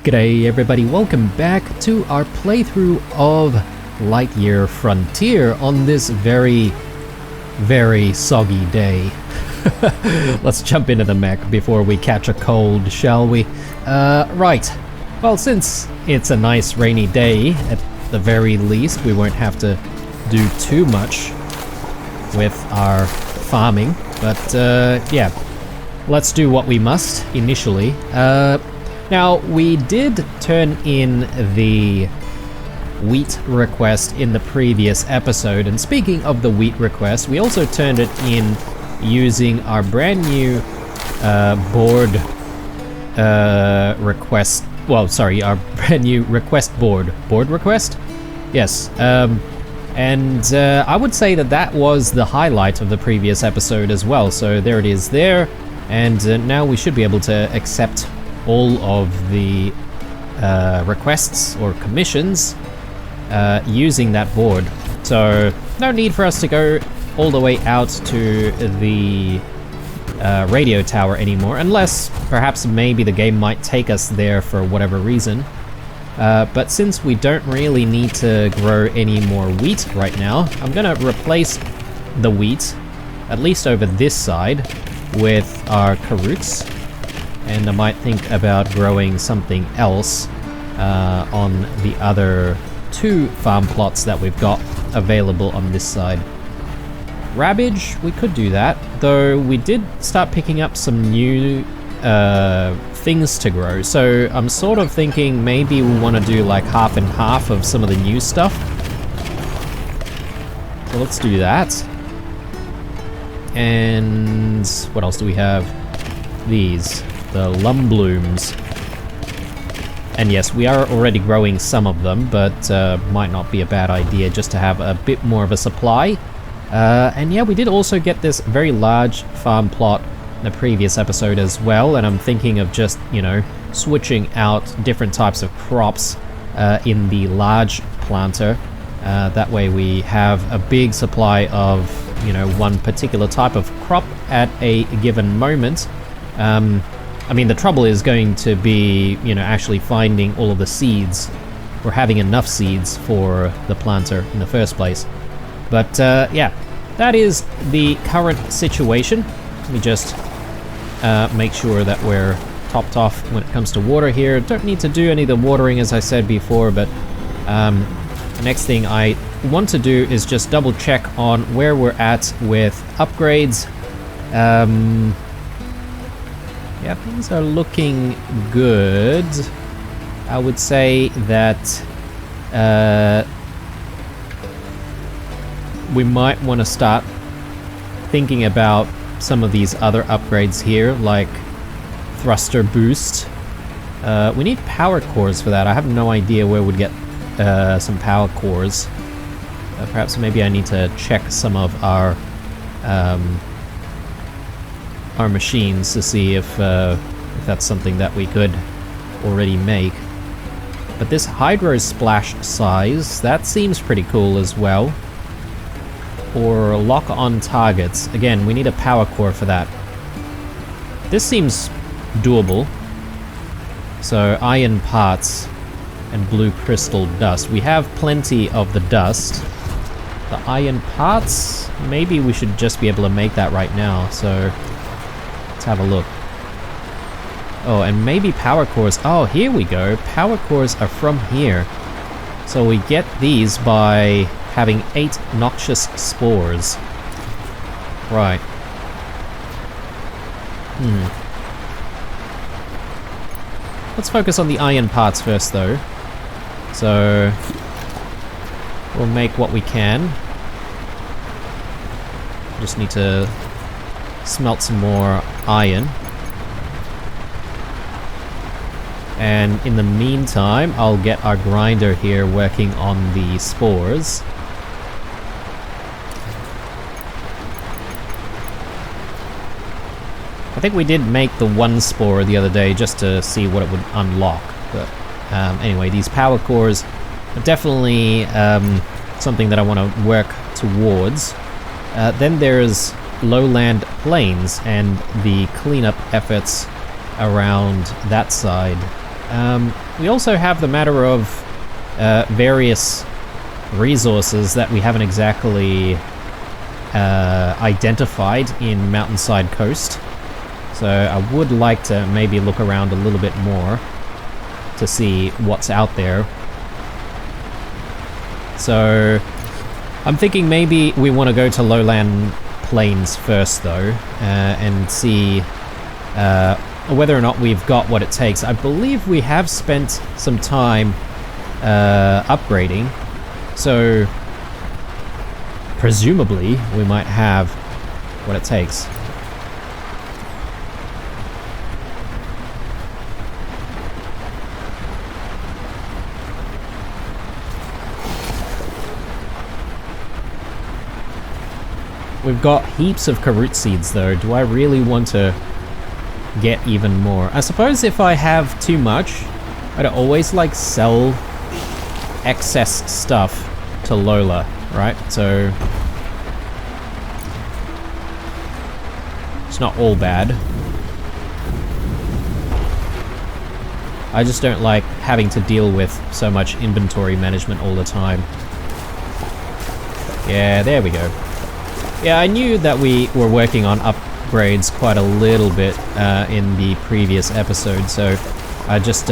G'day everybody, welcome back to our playthrough of Lightyear Frontier on this very soggy day. Let's jump into the mech before we catch a cold, shall we? Right. Well, since it's a nice rainy day, at the very least, we won't have to do too much with our farming. But, yeah, let's do what we must initially. Now, we did turn in the wheat request in the previous episode, and speaking of the wheat request, we also turned it in using our brand new board request. Well, sorry, our brand new request board. Board request? Yes. And I would say that that was the highlight of the previous episode as well. So there it is there, and now we should be able to accept all of the requests or commissions using that board. So no need for us to go all the way out to the radio tower anymore, unless perhaps maybe the game might take us there for whatever reason. But since we don't really need to grow any more wheat right now, I'm gonna replace the wheat, at least over this side, with our carrots. And I might think about growing something else on the other two farm plots that we've got available on this side. Rabbage, we could do that, though we did start picking up some new things to grow. So I'm sort of thinking maybe we want to do like half and half of some of the new stuff. So let's do that. And what else do we have? These. The lumblooms. And yes, we are already growing some of them, but might not be a bad idea just to have a bit more of a supply. And yeah, we did also get this very large farm plot in the previous episode as well, and I'm thinking of just, you know, switching out different types of crops in the large planter. That way we have a big supply of, you know, one particular type of crop at a given moment. I mean, the trouble is going to be, you know, actually finding all of the seeds, or having enough seeds for the planter in the first place. But, yeah, that is the current situation. Let me just make sure that we're topped off when it comes to water here. Don't need to do any of the watering, as I said before, but the next thing I want to do is just double check on where we're at with upgrades. Yeah, things are looking good. I would say that we might want to start thinking about some of these other upgrades here, like thruster boost. We need power cores for that. I have no idea where we'd get some power cores. Perhaps maybe I need to check some of our machines to see if that's something that we could already make. But this hydro splash size, that seems pretty cool as well. Or lock on targets. Again, we need a power core for that. This seems doable. So iron parts and blue crystal dust. We have plenty of the dust. The iron parts, maybe we should just be able to make that right now. So let's have a look. Oh, and maybe power cores. Oh, here we go. Power cores are from here. So we get these by having 8 noxious spores. Right. Let's focus on the iron parts first, though. So we'll make what we can. Just need to smelt some more iron. And in the meantime, I'll get our grinder here working on the spores. I think we did make the one spore the other day just to see what it would unlock. But anyway, these power cores are definitely something that I want to work towards. Then there's Lowland plains and the cleanup efforts around that side. we also have the matter of various resources that we haven't exactly identified in Mountainside Coast. So I would like to maybe look around a little bit more to see what's out there. So I'm thinking maybe we want to go to Lowland Plains first though, and see whether or not we've got what it takes. I believe we have spent some time upgrading, so presumably we might have what it takes. We've got heaps of Karut seeds though. Do I really want to get even more? I suppose if I have too much, I'd always like sell excess stuff to Lola, right? So it's not all bad. I just don't like having to deal with so much inventory management all the time. Yeah, there we go. Yeah, I knew that we were working on upgrades quite a little bit in the previous episode, so I just,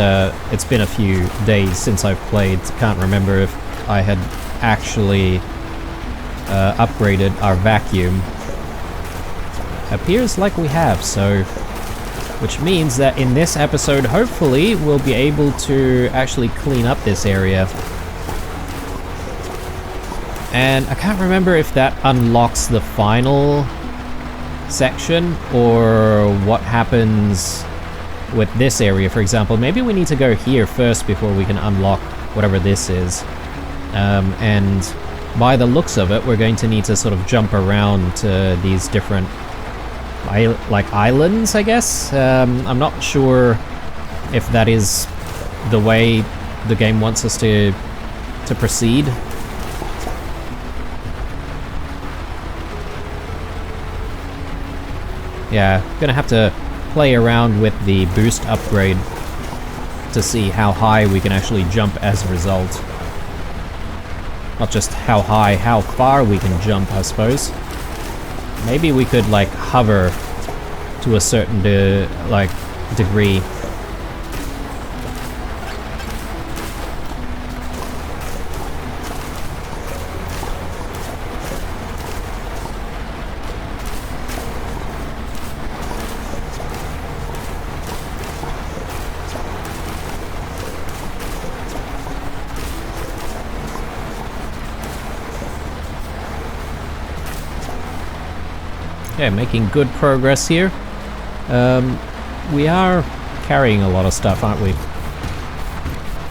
it's been a few days since I've played. Can't remember if I had actually upgraded our vacuum. Appears like we have, so which means that in this episode, hopefully, we'll be able to actually clean up this area. And I can't remember if that unlocks the final section or what happens with this area, for example. Maybe we need to go here first before we can unlock whatever this is. And by the looks of it, we're going to need to sort of jump around to these different like islands, I guess. I'm not sure if that is the way the game wants us to proceed. Yeah, gonna have to play around with the boost upgrade to see how high we can actually jump as a result. Not just how high, how far we can jump, I suppose. Maybe we could, like, hover to a certain degree. Yeah, making good progress here. We are carrying a lot of stuff, aren't we?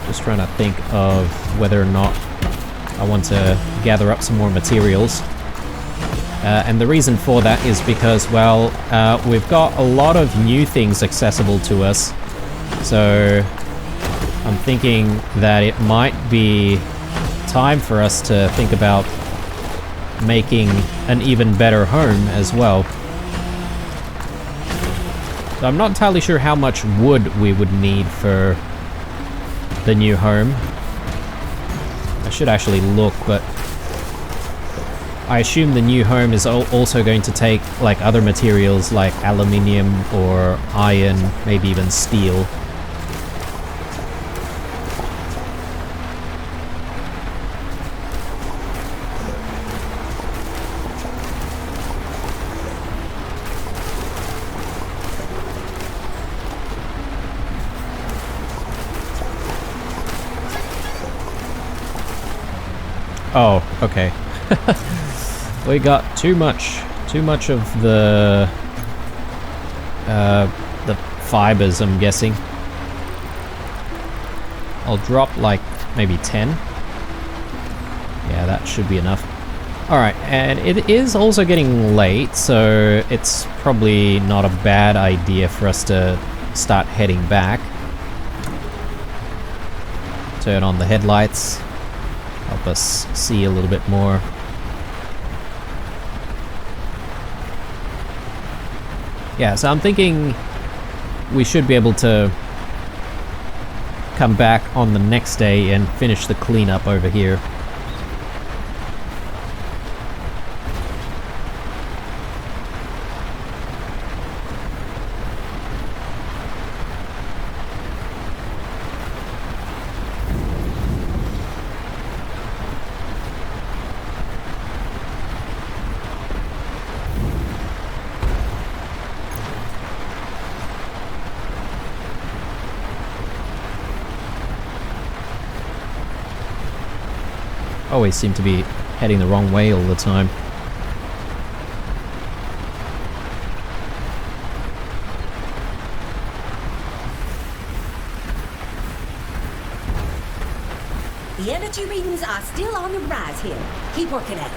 Just trying to think of whether or not I want to gather up some more materials. And the reason for that is because, well, we've got a lot of new things accessible to us. So I'm thinking that it might be time for us to think about making an even better home as well. So I'm not entirely sure how much wood we would need for the new home. I should actually look, but I assume the new home is also going to take like other materials like aluminium or iron, maybe even steel. Oh, okay. We got too much of the fibers, I'm guessing. I'll drop like maybe 10. Yeah, that should be enough. Alright, and it is also getting late, so it's probably not a bad idea for us to start heading back. Turn on the headlights. Help us see a little bit more. Yeah, so I'm thinking we should be able to come back on the next day and finish the cleanup over here. Always seem to be heading the wrong way all the time. The energy readings are still on the rise here. Keep working at it.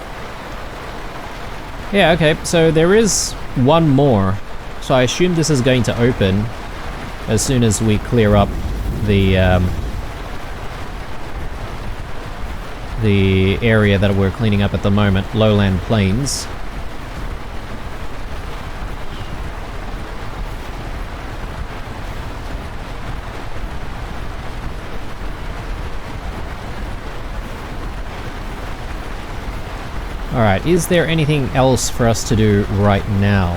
Yeah, okay, so there is one more. So I assume this is going to open as soon as we clear up the area that we're cleaning up at the moment, Lowland Plains. Alright, is there anything else for us to do right now?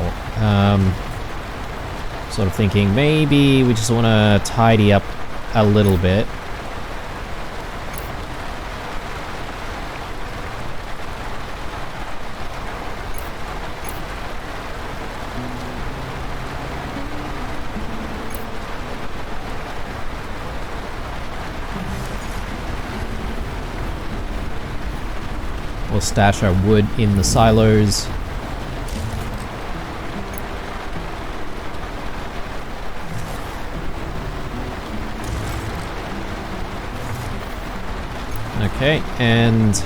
Sort of thinking maybe we just want to tidy up a little bit. We'll stash our wood in the silos. Okay, and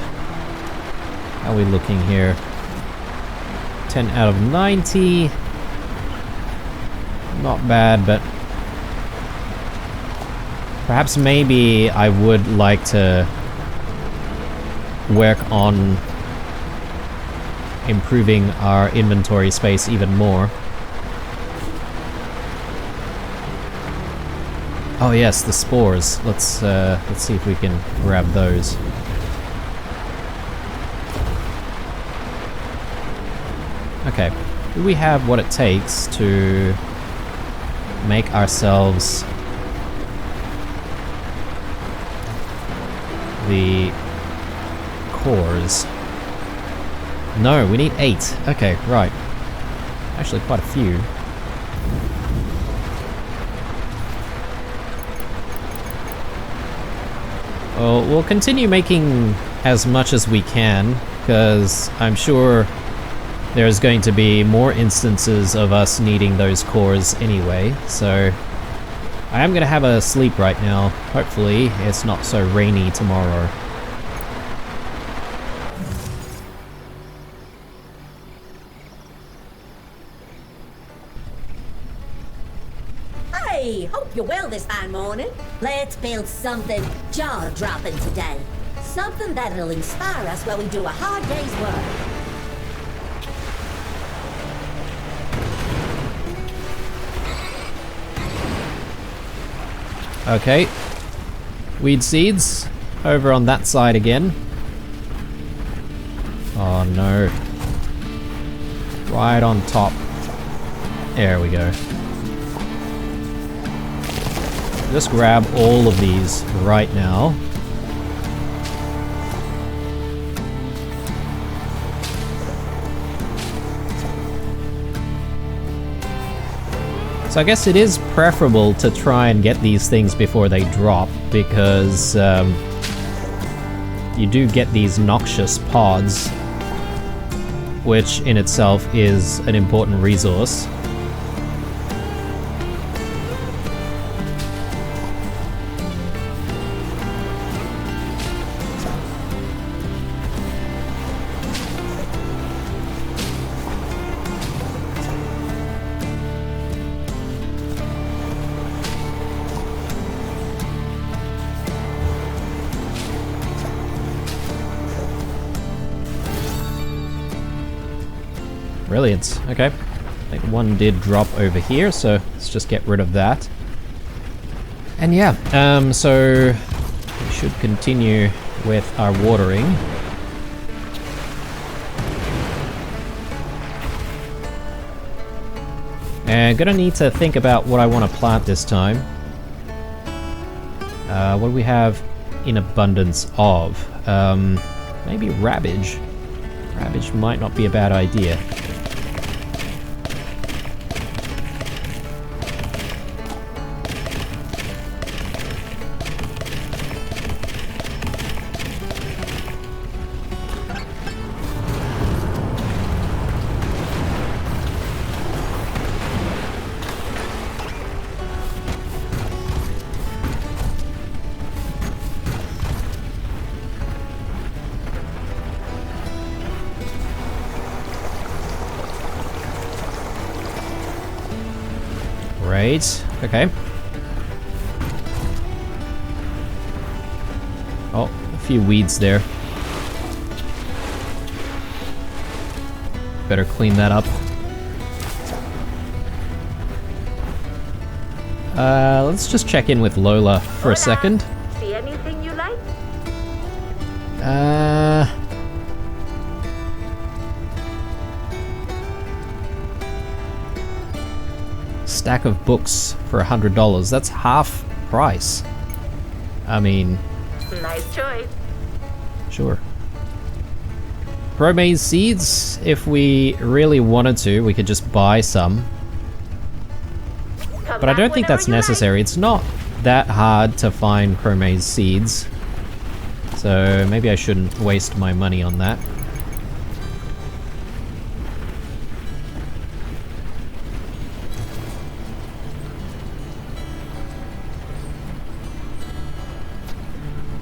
how are we looking here? 10 out of 90. Not bad, but perhaps maybe I would like to work on improving our inventory space even more. Oh yes, the spores. Let's see if we can grab those. Okay, do we have what it takes to make ourselves the cores? No, we need 8. Okay, right. Actually, quite a few. Well, we'll continue making as much as we can, because I'm sure there's going to be more instances of us needing those cores anyway, so I am going to have a sleep right now. Hopefully, it's not so rainy tomorrow. Hey, hope you're well this fine morning. Let's build something jaw-dropping today. Something that'll inspire us while we do a hard day's work. Okay. Weed seeds. Over on that side again. Oh no. Right on top. There we go. Just grab all of these right now. So I guess it is preferable to try and get these things before they drop, because you do get these noxious pods, which in itself is an important resource. Brilliant. Okay. I think one did drop over here, so let's just get rid of that. And yeah, so we should continue with our watering. And gonna need to think about what I want to plant this time. What do we have in abundance of? Maybe rabbage. Rabbage might not be a bad idea. Great. Okay. Oh, a few weeds there. Better clean that up. Let's just check in with Lola for a second. See anything you like? Stack of books for $100. That's half price. I mean... Nice choice. Sure. Bromase seeds, if we really wanted to, we could just buy some. But I don't think that's necessary. It's not that hard to find chromase seeds. So maybe I shouldn't waste my money on that.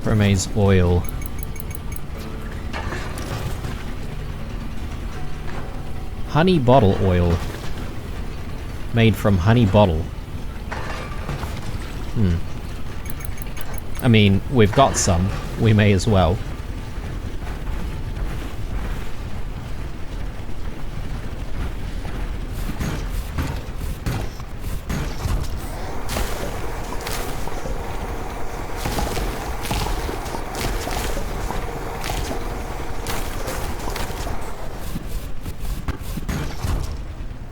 Chromase oil. Honey bottle oil. Made from honey bottle. I mean, we've got some. We may as well.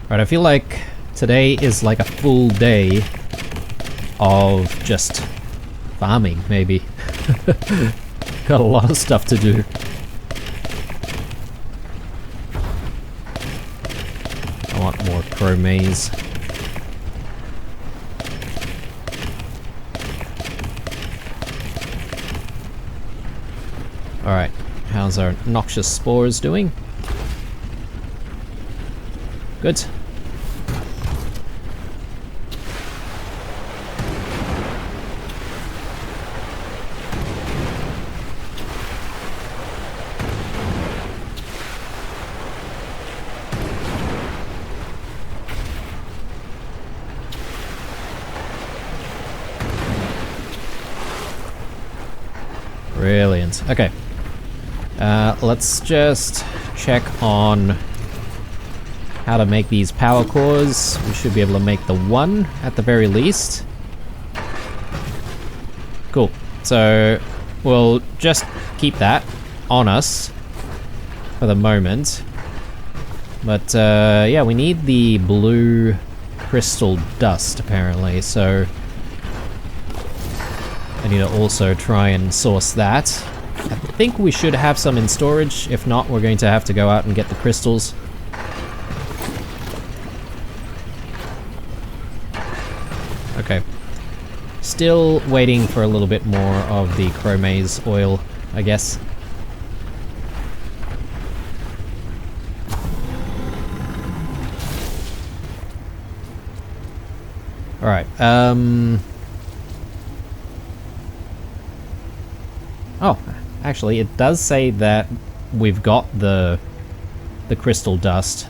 Right, I feel like today is like a full day of just farming, maybe. Got a lot of stuff to do. I want more chromase. Alright, how's our noxious spores doing? Good. Brilliant. Okay. Let's just check on how to make these power cores. We should be able to make the one at the very least. Cool. So we'll just keep that on us for the moment. But yeah, we need the blue crystal dust apparently, so I need to also try and source that. I think we should have some in storage. If not, we're going to have to go out and get the crystals. Okay. Still waiting for a little bit more of the chromase oil, I guess. Alright, oh, actually, it does say that we've got the crystal dust.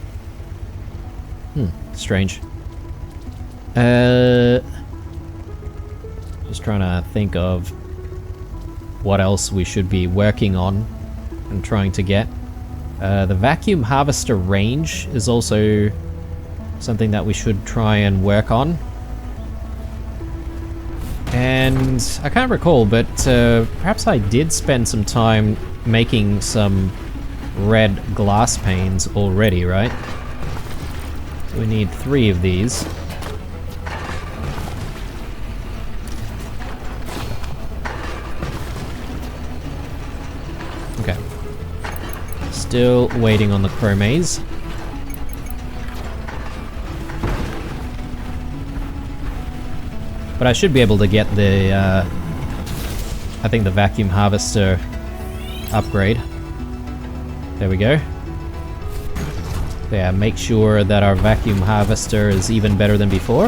Strange. Just trying to think of what else we should be working on and trying to get. The vacuum harvester range is also something that we should try and work on. And I can't recall, but perhaps I did spend some time making some red glass panes already, right? So we need 3 of these. Okay. Still waiting on the chromaze. But I should be able to get the, I think the vacuum harvester upgrade. There we go. Yeah, make sure that our vacuum harvester is even better than before.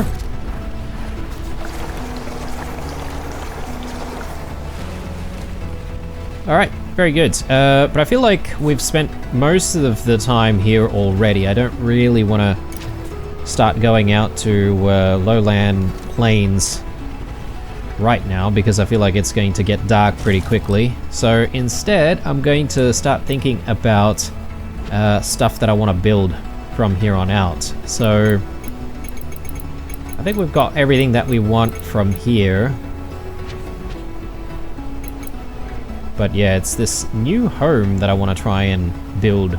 Alright, very good. But I feel like we've spent most of the time here already. I don't really want to start going out to Lowland Plains right now because I feel like it's going to get dark pretty quickly. So instead, I'm going to start thinking about stuff that I want to build from here on out. So I think we've got everything that we want from here. But yeah, it's this new home that I want to try and build.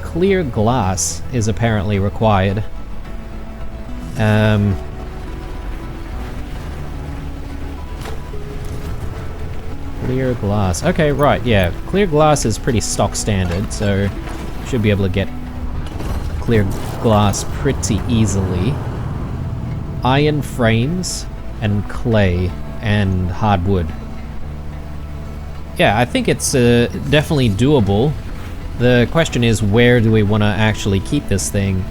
Clear glass is apparently required. Clear glass. Okay, right, yeah. Clear glass is pretty stock standard, so should be able to get clear glass pretty easily. Iron frames and clay and hardwood. Yeah, I think it's definitely doable. The question is, where do we want to actually keep this thing?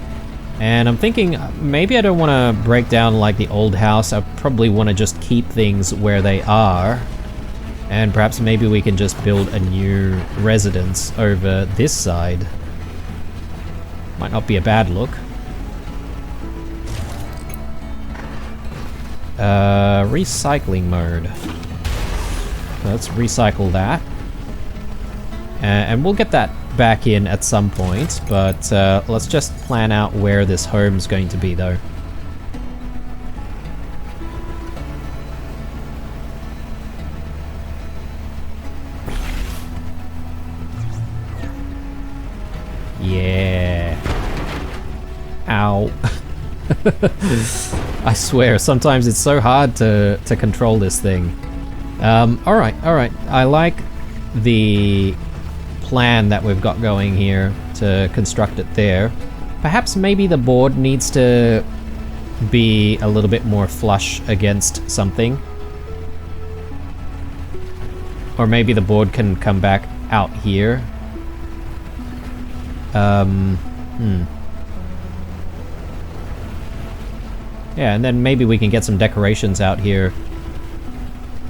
And I'm thinking, maybe I don't want to break down like the old house. I probably want to just keep things where they are. And perhaps maybe we can just build a new residence over this side. Might not be a bad look. Recycling mode. Let's recycle that. And we'll get that back in at some point, but let's just plan out where this home's going to be though. Yeah. Ow. I swear, sometimes it's so hard to control this thing. Alright. I like the plan that we've got going here to construct it there. Perhaps maybe the board needs to be a little bit more flush against something. Or maybe the board can come back out here. Yeah, and then maybe we can get some decorations out here.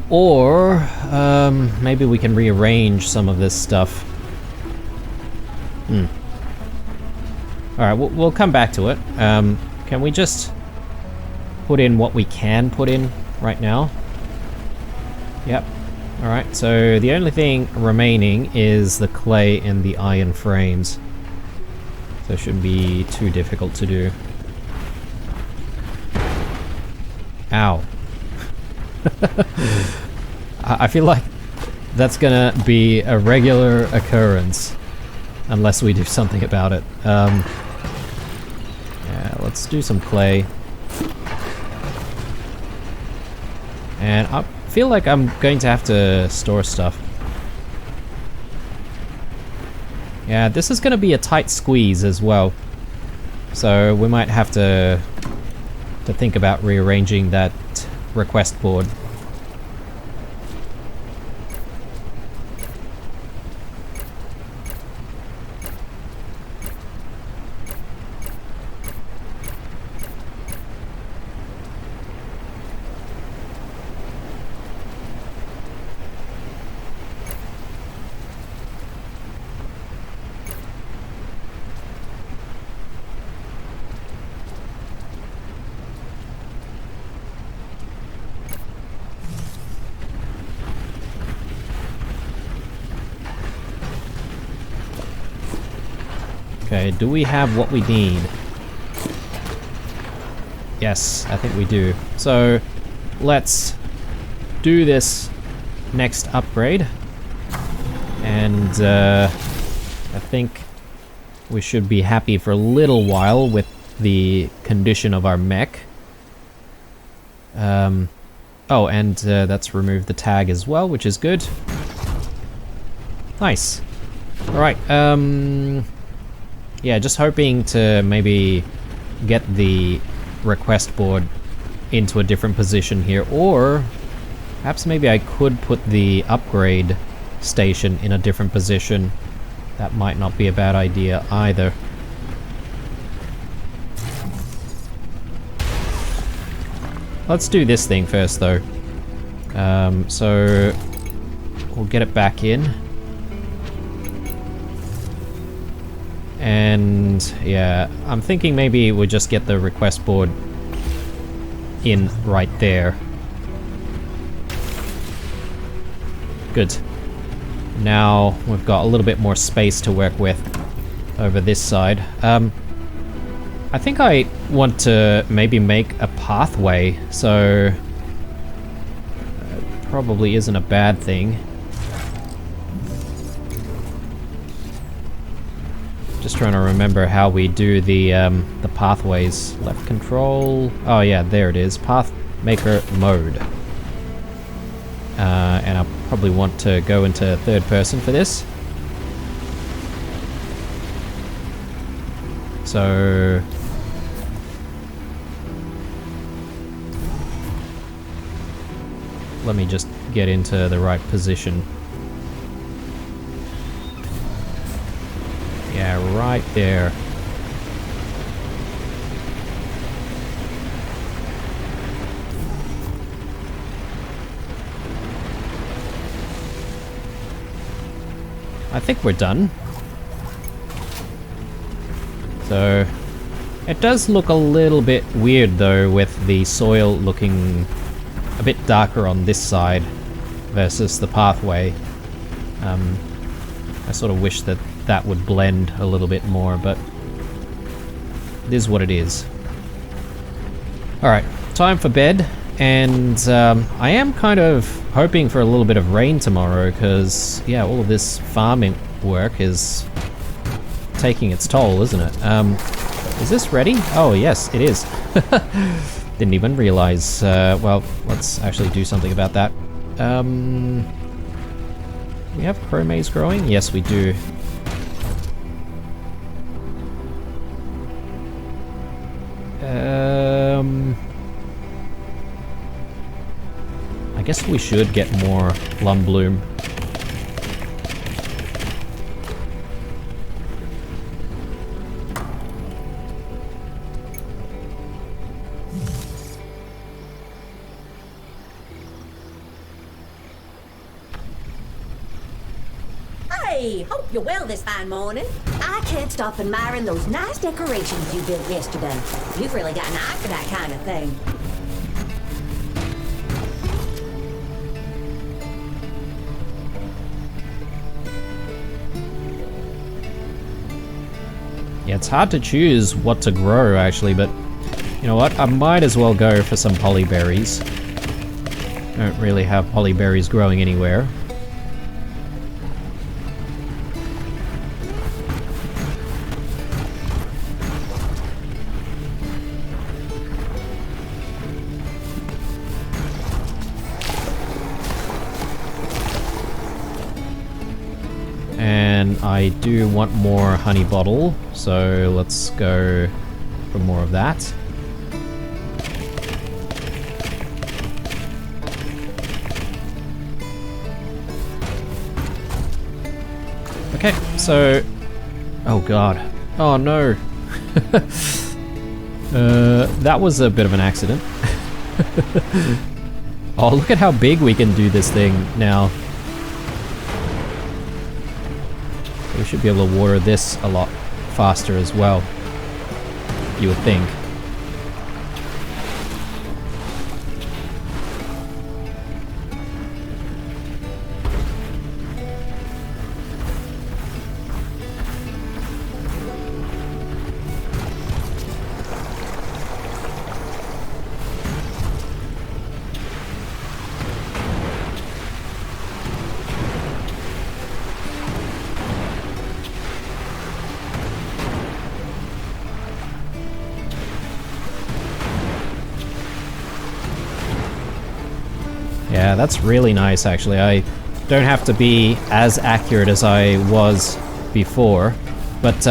Or, maybe we can rearrange some of this stuff. Alright, we'll come back to it. Can we just put in what we can put in right now? Yep. Alright, so the only thing remaining is the clay and the iron frames. So it shouldn't be too difficult to do. Ow. I feel like that's gonna be a regular occurrence unless we do something about it. Yeah, let's do some clay. And I feel like I'm going to have to store stuff. Yeah, this is gonna be a tight squeeze as well. So we might have to think about rearranging that request board. Okay, do we have what we need? Yes, I think we do. So, let's do this next upgrade. And I think we should be happy for a little while with the condition of our mech. Oh, and that's removed the tag as well, which is good. Nice. Alright, yeah, just hoping to maybe get the request board into a different position here, or perhaps maybe I could put the upgrade station in a different position. That might not be a bad idea either. Let's do this thing first though. So we'll get it back in. And yeah, I'm thinking maybe we'll just get the request board in right there. Good. Now we've got a little bit more space to work with over this side. I think I want to maybe make a pathway, so probably isn't a bad thing. Just trying to remember how we do the pathways. Left control. Oh yeah, there it is. Path maker mode. And I'll probably want to go into third person for this. So let me just get into the right position. Yeah, right there. I think we're done. So it does look a little bit weird though, with the soil looking a bit darker on this side versus the pathway. I sort of wish that that would blend a little bit more, but it is what it is. Alright, time for bed, and I am kind of hoping for a little bit of rain tomorrow, because yeah, all of this farming work is taking its toll, isn't it? Is this ready? Oh yes, it is. Didn't even realize. Well, let's actually do something about that. We have chromaze growing? Yes, we do. I guess we should get more plum bloom. Hey, hope you're well this fine morning. I can't stop admiring those nice decorations you built yesterday. You've really got an eye for that kind of thing. Yeah, it's hard to choose what to grow actually, but you know what? I might as well go for some polyberries. Don't really have polyberries growing anywhere. And I do want more honey bottle, so let's go for more of that. Okay, so... oh god. Oh no! That was a bit of an accident. Oh, look at how big we can do this thing now. We should be able to water this a lot faster as well, you would think. Yeah, that's really nice, actually. I don't have to be as accurate as I was before. But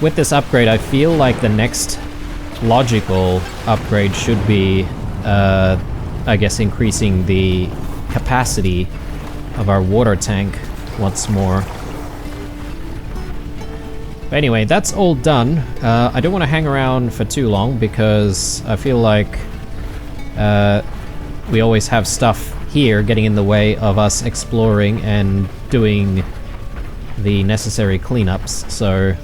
with this upgrade, I feel like the next logical upgrade should be, I guess, increasing the capacity of our water tank once more. But anyway, that's all done. I don't want to hang around for too long because I feel like we always have stuff here getting in the way of us exploring and doing the necessary cleanups, so...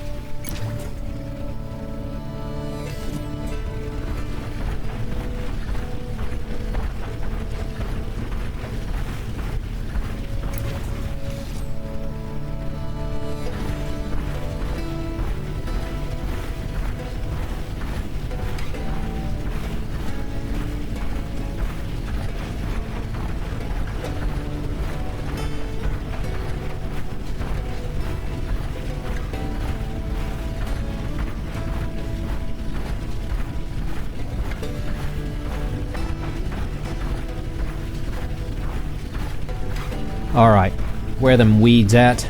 Alright, where them weeds at?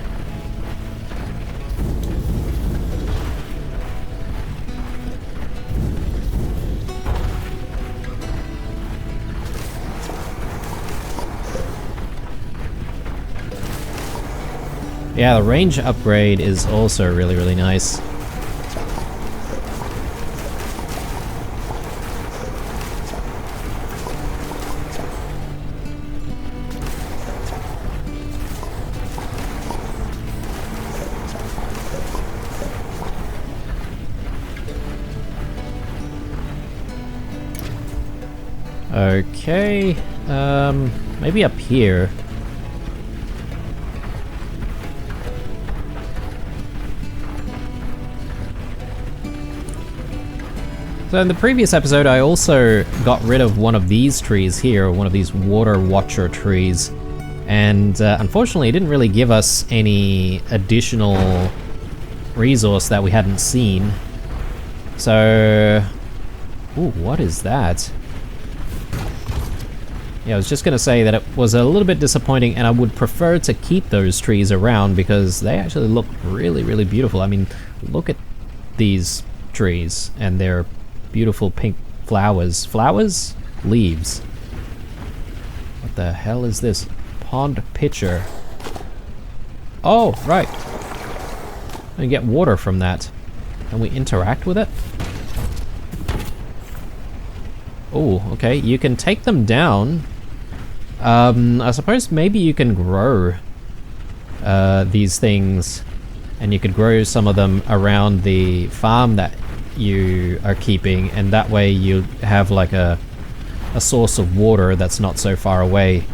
Yeah, the range upgrade is also really, really nice. Okay, maybe up here. So in the previous episode, I also got rid of one of these trees here, one of these water watcher trees, and unfortunately it didn't really give us any additional resource that we hadn't seen. So... ooh, what is that? Yeah, I was just gonna say that it was a little bit disappointing, and I would prefer to keep those trees around because they actually look really, really beautiful. I mean, look at these trees and their beautiful pink flowers. Flowers? Leaves. What the hell is this? Pond pitcher. Oh, right. We get water from that. Can we interact with it? Oh, okay. You can take them down. I suppose maybe you can grow these things, and you could grow some of them around the farm that you are keeping, and that way you have like a source of water that's not so far away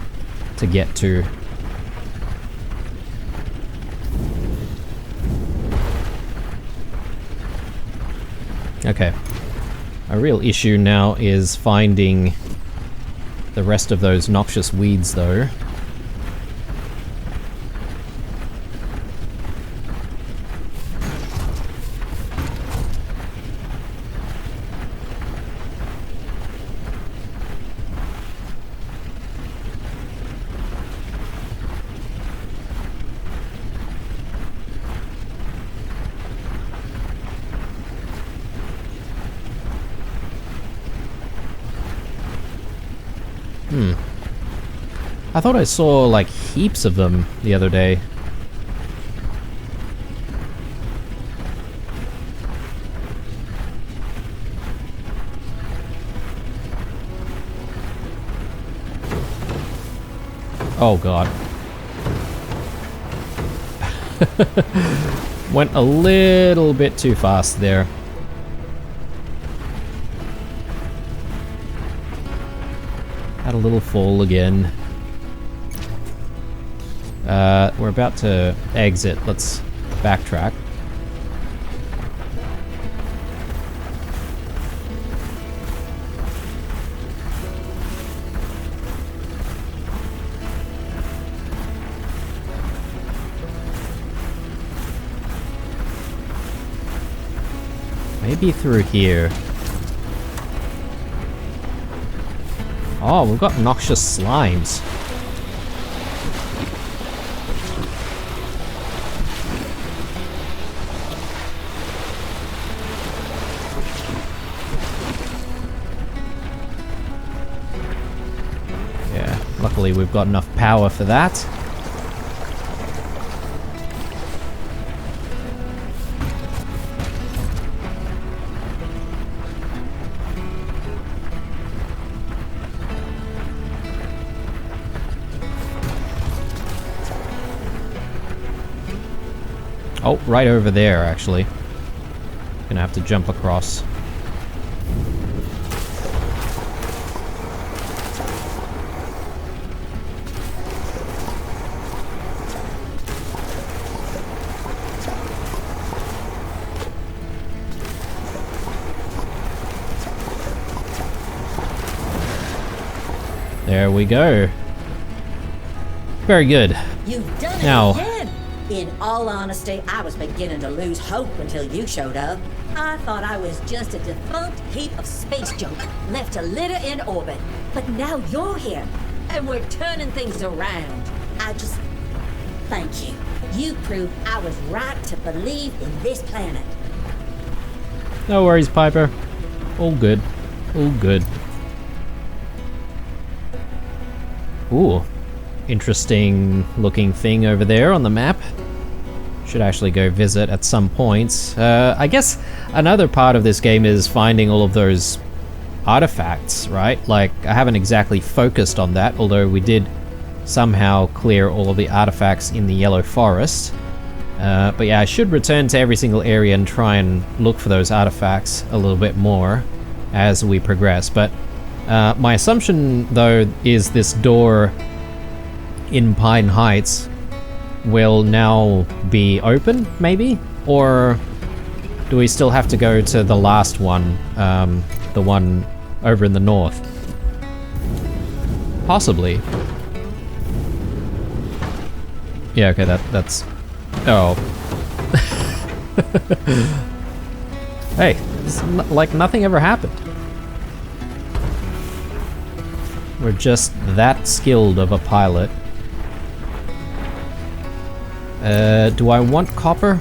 to get to. Okay. A real issue now is finding the rest of those noxious weeds, though. I thought I saw like heaps of them the other day. Oh god. Went a little bit too fast there. Had a little fall again. We're about to exit. Let's backtrack. Maybe through here. Oh, we've got noxious slimes. Yeah, luckily we've got enough power for that. Oh, right over there, actually. Gonna have to jump across. There we go. Very good. You've done it Now- again! In all honesty, I was beginning to lose hope until you showed up. I thought I was just a defunct heap of space junk left to litter in orbit. But now you're here, and we're turning things around. Thank you. You proved I was right to believe in this planet. No worries, Piper. All good. All good. Ooh. Interesting looking thing over there on the map. Should actually go visit at some point. I guess another part of this game is finding all of those artifacts, right? Like, I haven't exactly focused on that, although we did somehow clear all of the artifacts in the Yellow Forest. But yeah, I should return to every single area and try and look for those artifacts a little bit more as we progress. But my assumption, though, is this door in Pine Heights will now be open, maybe? Or do we still have to go to the last one, the one over in the north? Possibly. Yeah, okay, that's... Oh. Hey, it's like nothing ever happened. We're just that skilled of a pilot. Do I want copper?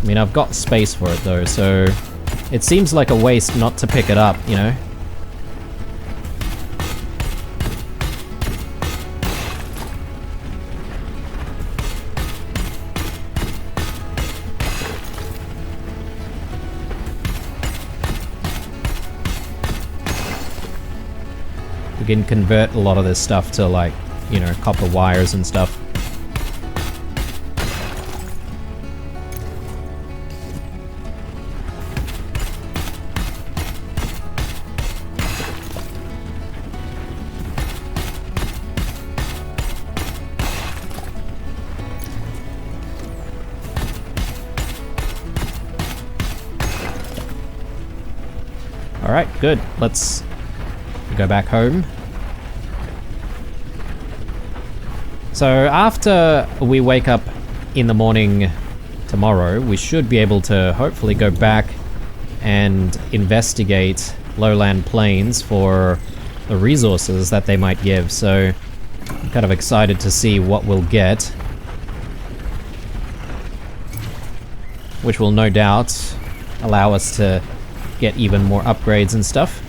I mean, I've got space for it though, so it seems like a waste not to pick it up, you know? We can convert a lot of this stuff to, like, you know, copper wires and stuff. Alright, good. Let's go back home. So after we wake up in the morning tomorrow, we should be able to hopefully go back and investigate Lowland Plains for the resources that they might give. So I'm kind of excited to see what we'll get, which will no doubt allow us to get even more upgrades and stuff.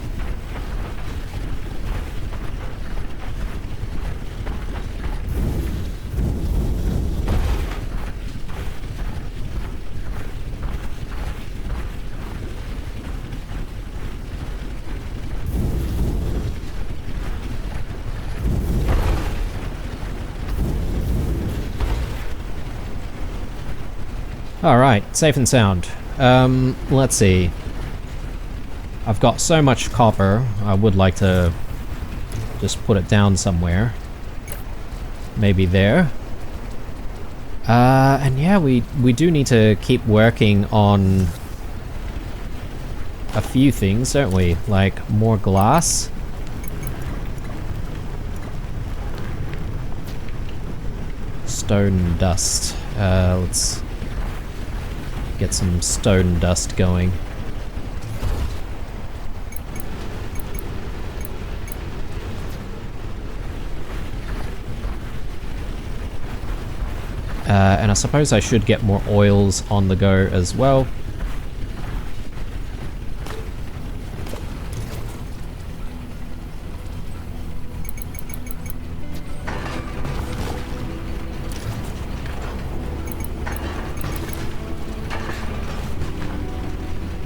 Alright, safe and sound. Let's see. I've got so much copper, I would like to just put it down somewhere. Maybe there. And yeah, we do need to keep working on a few things, don't we? Like more glass. Stone dust. Let's get some stone dust going. And I suppose I should get more oils on the go as well.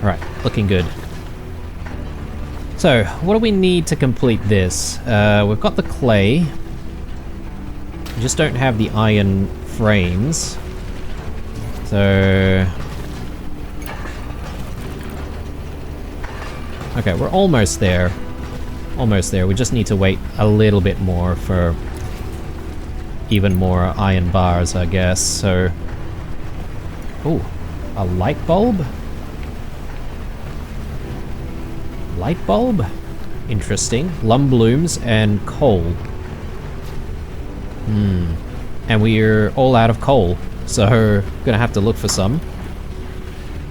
Alright, looking good. So, what do we need to complete this? We've got the clay. We just don't have the iron frames. So... okay, we're almost there. Almost there. We just need to wait a little bit more for even more iron bars, I guess. So... ooh, a light bulb? Light bulb? Interesting. Lum blooms and coal. And we're all out of coal, so gonna have to look for some.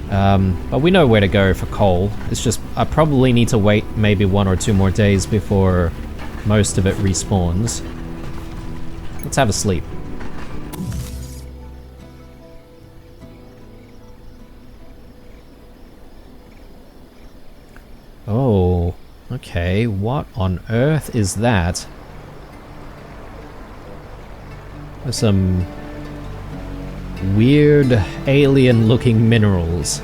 But we know where to go for coal. It's just I probably need to wait maybe 1 or 2 more days before most of it respawns. Let's have a sleep. Oh, okay. What on earth is that? There's some weird alien-looking minerals.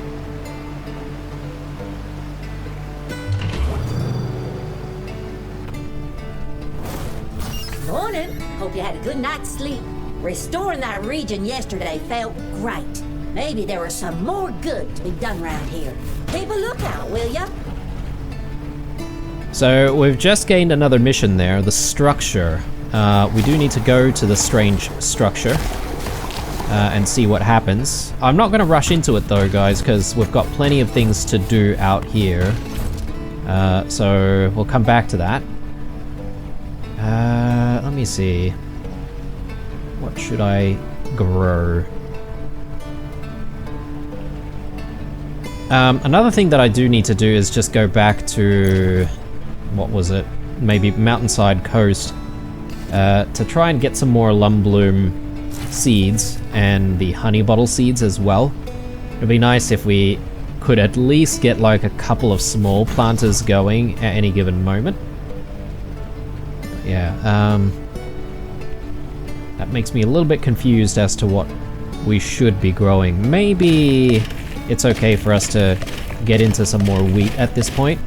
Morning. Hope you had a good night's sleep. Restoring that region yesterday felt great. Maybe there was some more good to be done around here. Keep a lookout, will ya? So we've just gained another mission there, the structure. We do need to go to the strange structure and see what happens. I'm not going to rush into it though, guys, because we've got plenty of things to do out here. So we'll come back to that. Let me see. What should I grow? Another thing that I do need to do is just go back to... what was it? Maybe Mountainside Coast. To try and get some more lum bloom seeds and the honey bottle seeds as well. It'd be nice if we could at least get like a couple of small planters going at any given moment. Yeah, that makes me a little bit confused as to what we should be growing. Maybe it's okay for us to get into some more wheat at this point.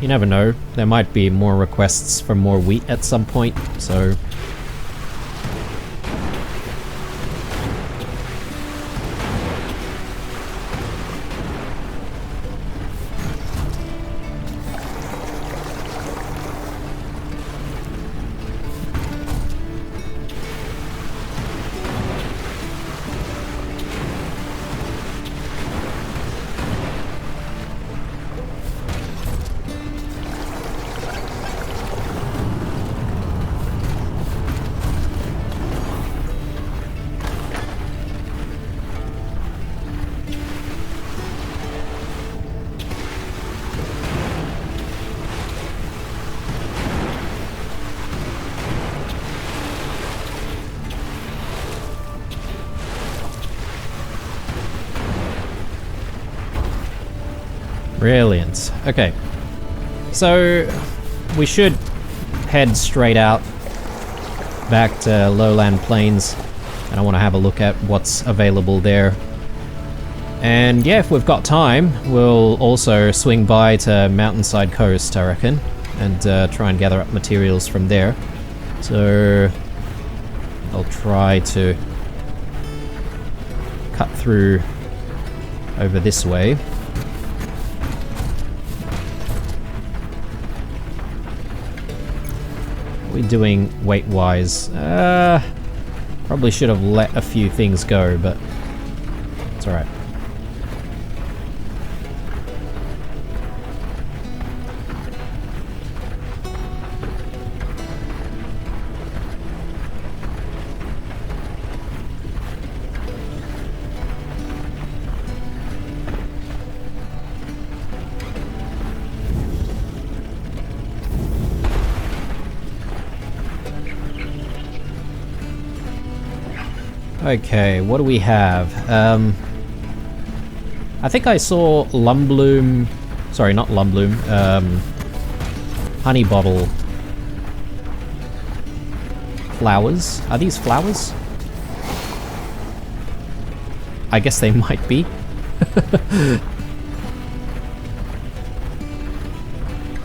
You never know, there might be more requests for more wheat at some point, so... Brilliant. Okay. So, we should head straight out back to Lowland Plains, and I want to have a look at what's available there. And yeah, if we've got time, we'll also swing by to Mountainside Coast, I reckon, and try and gather up materials from there. So, I'll try to cut through over this way. What are we doing weight-wise? Probably should have let a few things go, but it's alright. Okay, what do we have? I think I saw Lumbloom... Sorry, not Lumbloom. Honey bottle flowers. Are these flowers? I guess they might be.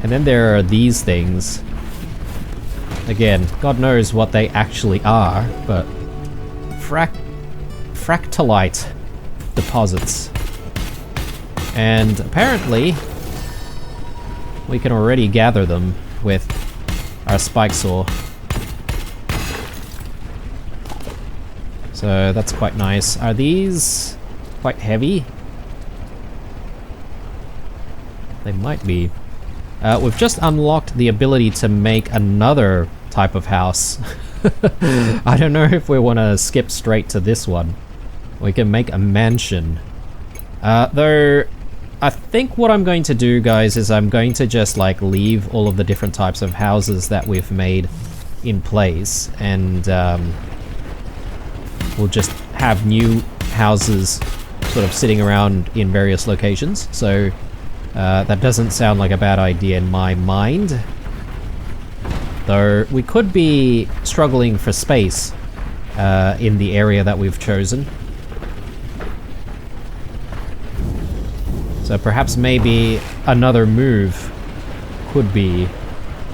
And then there are these things. Again, God knows what they actually are, but fractalite deposits. And apparently we can already gather them with our spike saw. So that's quite nice. Are these quite heavy? They might be. We've just unlocked the ability to make another type of house. I don't know if we want to skip straight to this one. We can make a mansion. Though, I think what I'm going to do, guys, is I'm going to just, like, leave all of the different types of houses that we've made in place, and we'll just have new houses sort of sitting around in various locations. So, that doesn't sound like a bad idea in my mind. Though, we could be struggling for space in the area that we've chosen. So perhaps maybe another move could be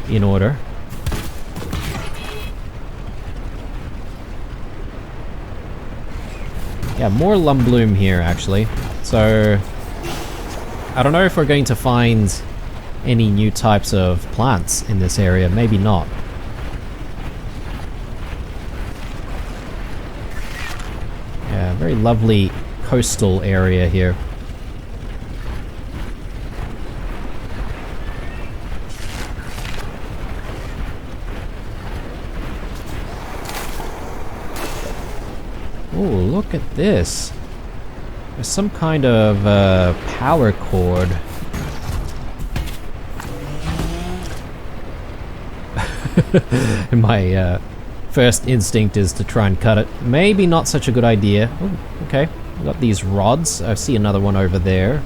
in order. Yeah, more Lumbloom here, actually. So, I don't know if we're going to find any new types of plants in this area. Maybe not. Yeah, very lovely coastal area here. Oh, look at this. There's some kind of power cord. My first instinct is to try and cut it. Maybe not such a good idea. Oh, okay. I've got these rods. I see another one over there.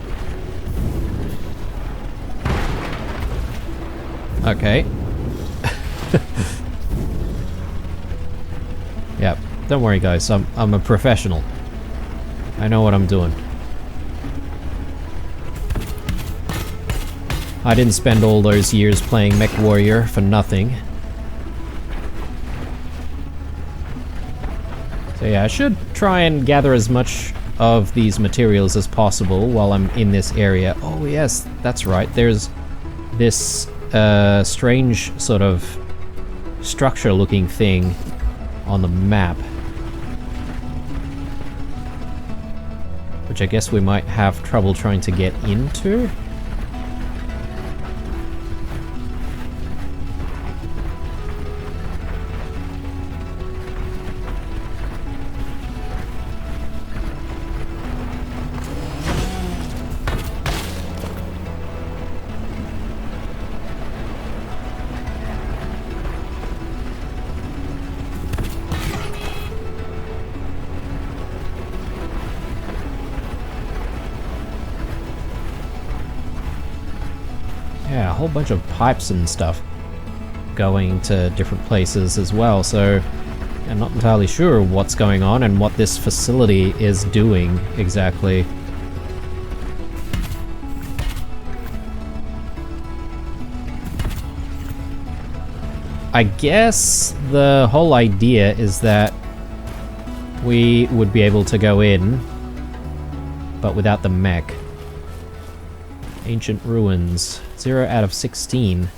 Okay. Yep. Don't worry, guys. I'm a professional. I know what I'm doing. I didn't spend all those years playing MechWarrior for nothing. So yeah, I should try and gather as much of these materials as possible while I'm in this area. Oh yes, that's right. There's this strange sort of structure-looking thing on the map, which I guess we might have trouble trying to get into. Yeah, a whole bunch of pipes and stuff going to different places as well, so I'm not entirely sure what's going on and what this facility is doing exactly. I guess the whole idea is that we would be able to go in, but without the mech. Ancient ruins. 0 out of 16.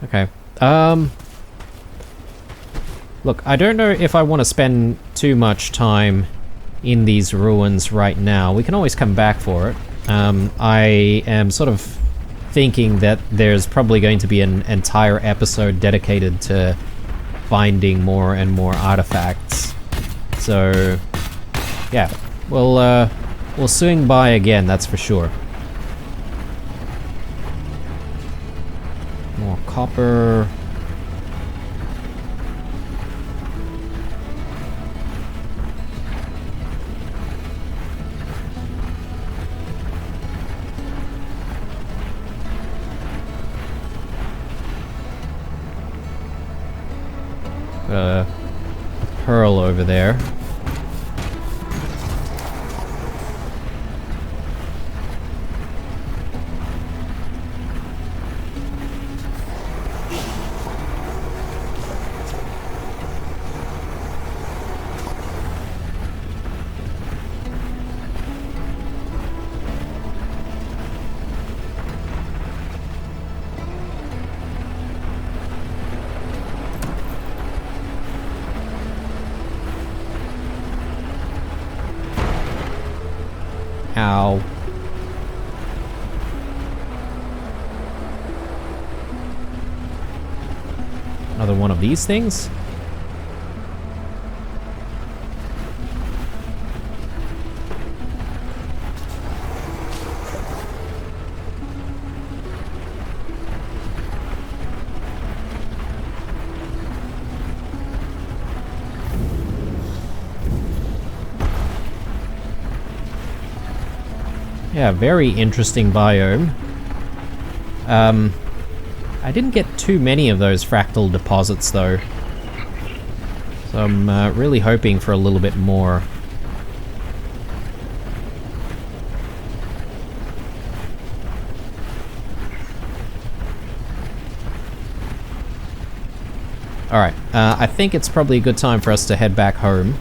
Okay. Look, I don't know if I want to spend too much time in these ruins right now. We can always come back for it. I am sort of thinking that there's probably going to be an entire episode dedicated to finding more and more artifacts. So, yeah. We'll swing by again, that's for sure. More copper. squirrel over there. Ow. Another one of these things? Yeah, very interesting biome. I didn't get too many of those fractal deposits though. So I'm really hoping for a little bit more. Alright, I think it's probably a good time for us to head back home.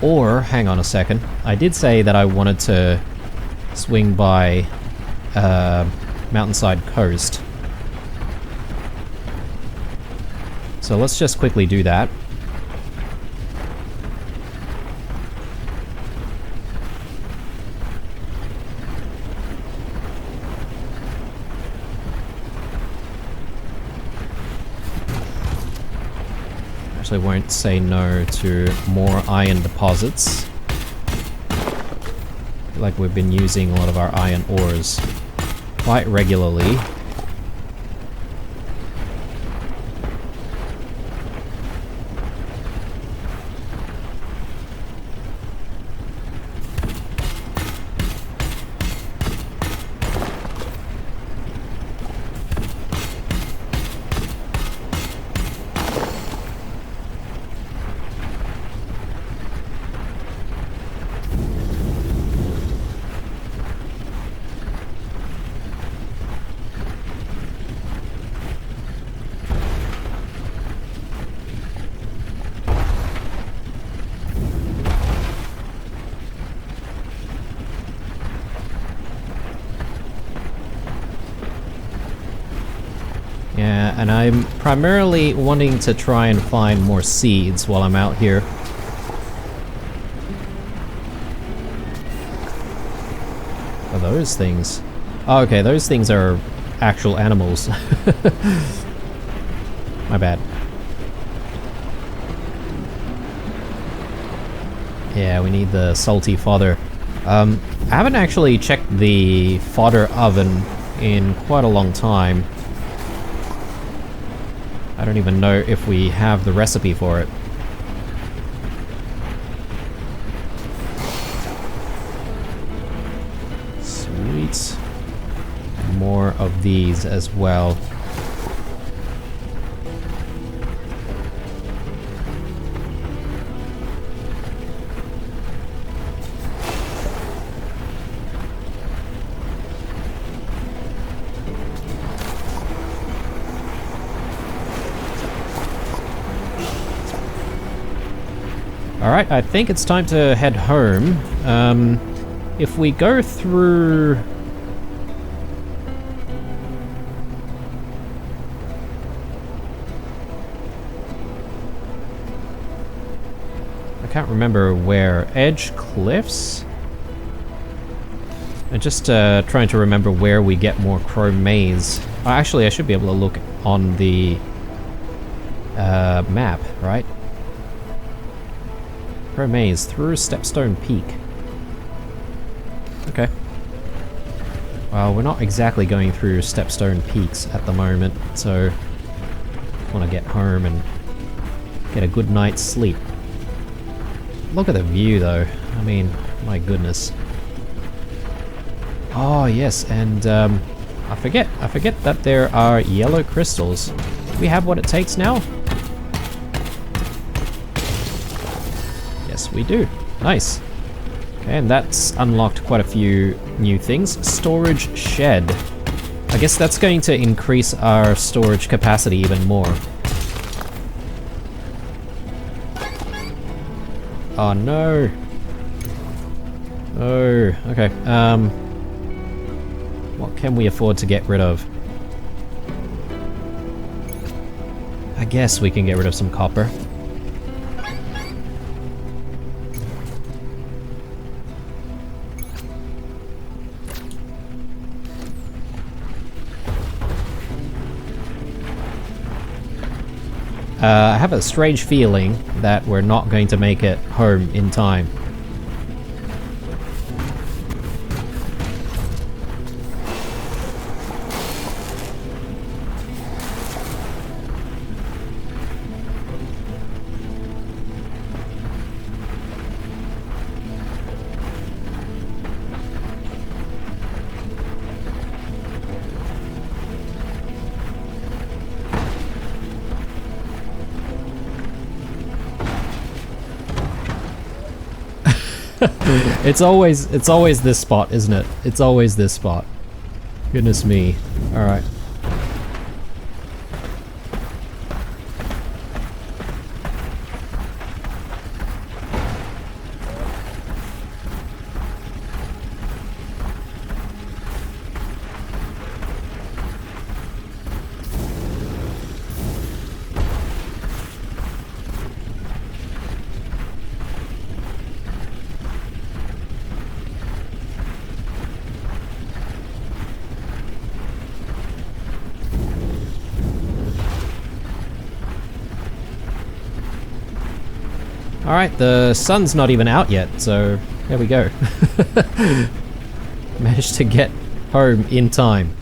Or, hang on a second, I did say that I wanted to swing by Mountainside Coast. So let's just quickly do that. Actually won't say no to more iron deposits. I feel like we've been using a lot of our iron ores quite regularly. Yeah, and I'm primarily wanting to try and find more seeds while I'm out here. What are those things? Oh, okay, those things are actual animals. My bad. Yeah, we need the salty fodder. I haven't actually checked the fodder oven in quite a long time. I don't even know if we have the recipe for it. Sweet. More of these as well. Alright, I think it's time to head home. If we go through... I can't remember where. Edge Cliffs? I'm just trying to remember where we get more chrome maize. Actually, I should be able to look on the map, right? Chrome maize through Stepstone Peak. Okay. Well, we're not exactly going through Stepstone Peaks at the moment, so I want to get home and get a good night's sleep. Look at the view, though. I mean, my goodness. Oh yes, and I forget that there are yellow crystals. Do we have what it takes now? Yes, we do. Nice. Okay, and that's unlocked quite a few new things. Storage shed. I guess that's going to increase our storage capacity even more. Oh no. Oh, okay. What can we afford to get rid of? I guess we can get rid of some copper. I have a strange feeling that we're not going to make it home in time. It's always this spot, isn't it? It's always this spot. Goodness me. Alright. Alright, the sun's not even out yet, so there we go. Managed to get home in time.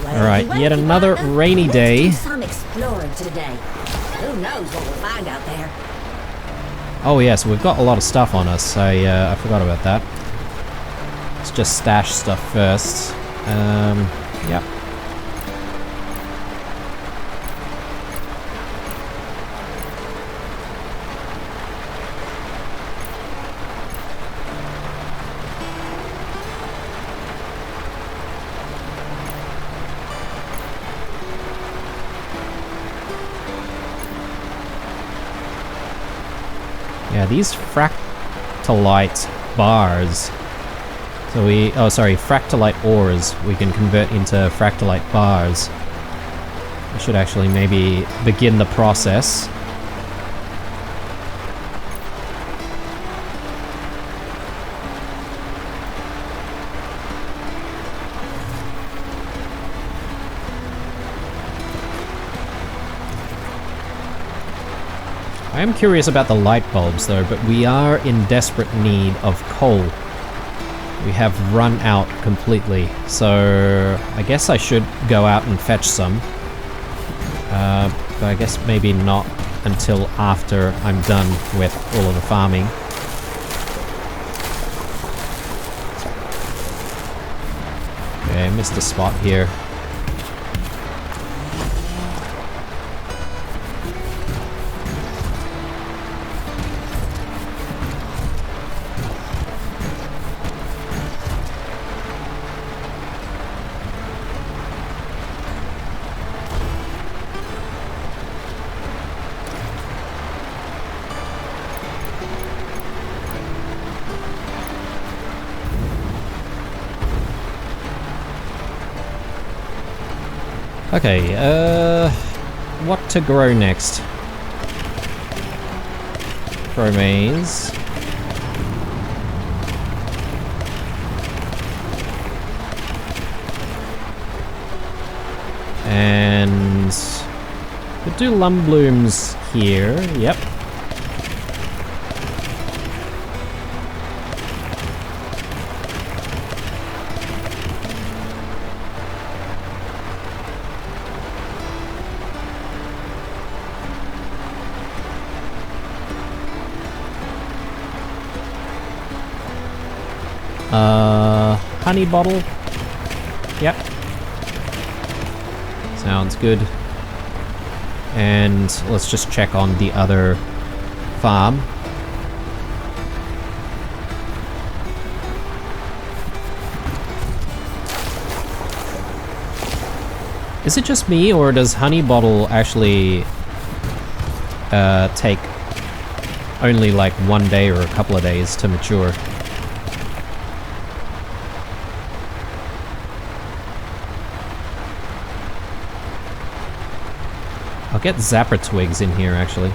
Alright, yet another rainy day. Let's do some exploring today. Who knows what we'll find out there? Oh yes, we've got a lot of stuff on us. I forgot about that. Let's just stash stuff first. Yep. Yeah, these fractalite bars. So fractalite ores we can convert into fractalite bars. I should actually maybe begin the process. I am curious about the light bulbs though, but we are in desperate need of coal. We have run out completely, so I guess I should go out and fetch some. But I guess maybe not until after I'm done with all of the farming. Okay, missed a spot here. Okay, what to grow next? Grow maize. And we'll do lum blooms here, yep. Honey bottle. Yep. Sounds good. And let's just check on the other farm. Is it just me, or does honey bottle actually take only like 1 day or a couple of days to mature? I'll get zapper twigs in here, actually.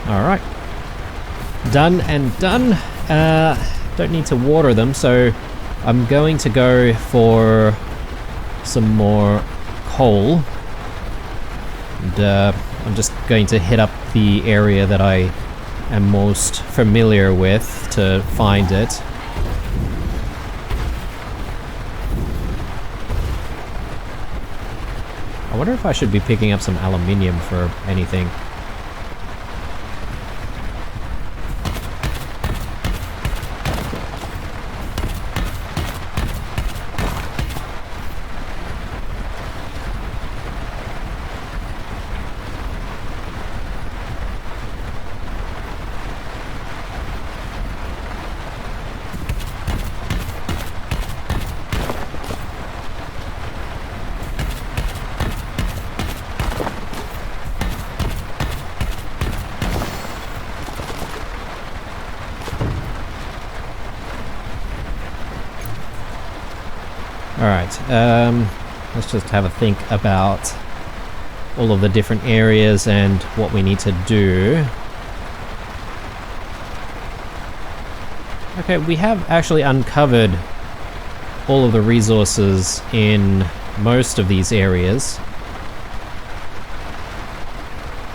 Alright. Done and done. Don't need to water them, so I'm going to go for some more coal. And I'm just going to hit up the area that I am most familiar with to find it. I wonder if I should be picking up some aluminium for anything. Alright, let's just have a think about all of the different areas and what we need to do. Okay, we have actually uncovered all of the resources in most of these areas.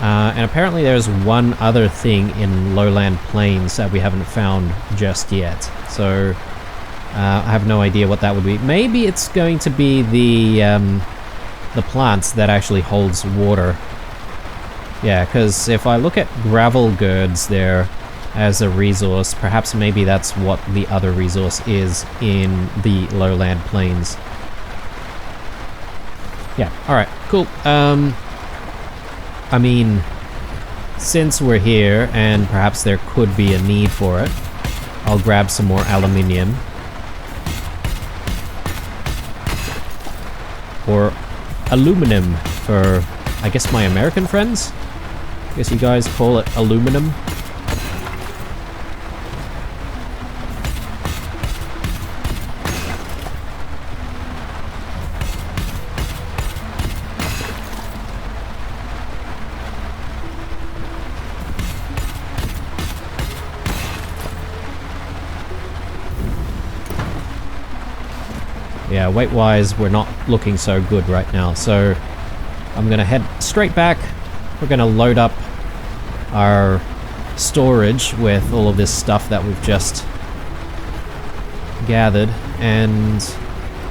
And apparently there's one other thing in Lowland Plains that we haven't found just yet. So I have no idea what that would be. Maybe it's going to be the plants that actually holds water. Yeah, because if I look at gravel girds there as a resource, perhaps maybe that's what the other resource is in the Lowland Plains. Yeah, alright, cool. I mean, since we're here, and perhaps there could be a need for it, I'll grab some more aluminium. Or aluminum for, I guess, my American friends? I guess you guys call it aluminum. Yeah, weight-wise, we're not looking so good right now, so I'm gonna head straight back. We're gonna load up our storage with all of this stuff that we've just gathered, and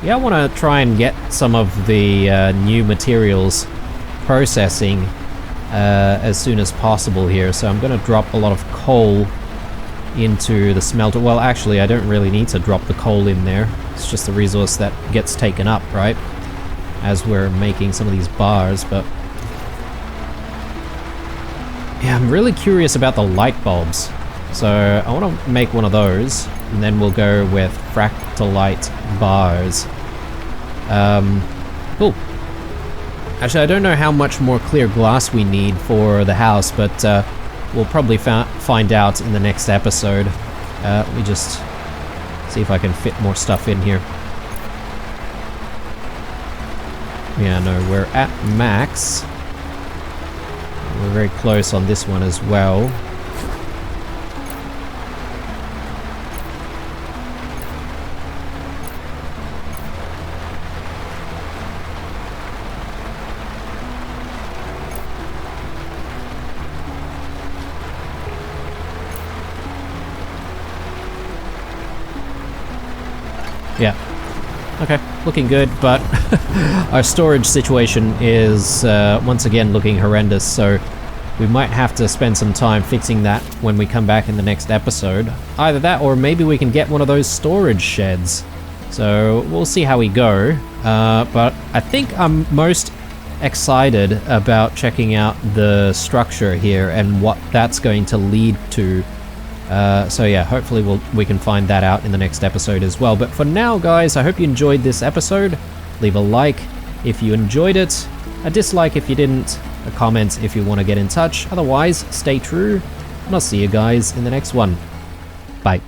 yeah, I want to try and get some of the new materials processing as soon as possible here. So I'm gonna drop a lot of coal into the smelter. Well, actually, I don't really need to drop the coal in there. It's just the resource that gets taken up, right? As we're making some of these bars, but yeah, I'm really curious about the light bulbs. So I want to make one of those, and then we'll go with fractalite bars. Cool. Actually, I don't know how much more clear glass we need for the house, but we'll probably find out in the next episode. Let me just see if I can fit more stuff in here. Yeah, no, we're at max. We're very close on this one as well. Yeah. Okay, looking good, but our storage situation is once again looking horrendous, so we might have to spend some time fixing that when we come back in the next episode. Either that, or maybe we can get one of those storage sheds. So we'll see how we go, but I think I'm most excited about checking out the structure here and what that's going to lead to. So yeah, hopefully we can find that out in the next episode as well. But for now, guys, I hope you enjoyed this episode. Leave a like if you enjoyed it, a dislike if you didn't, a comment if you want to get in touch. Otherwise, stay true, and I'll see you guys in the next one. Bye.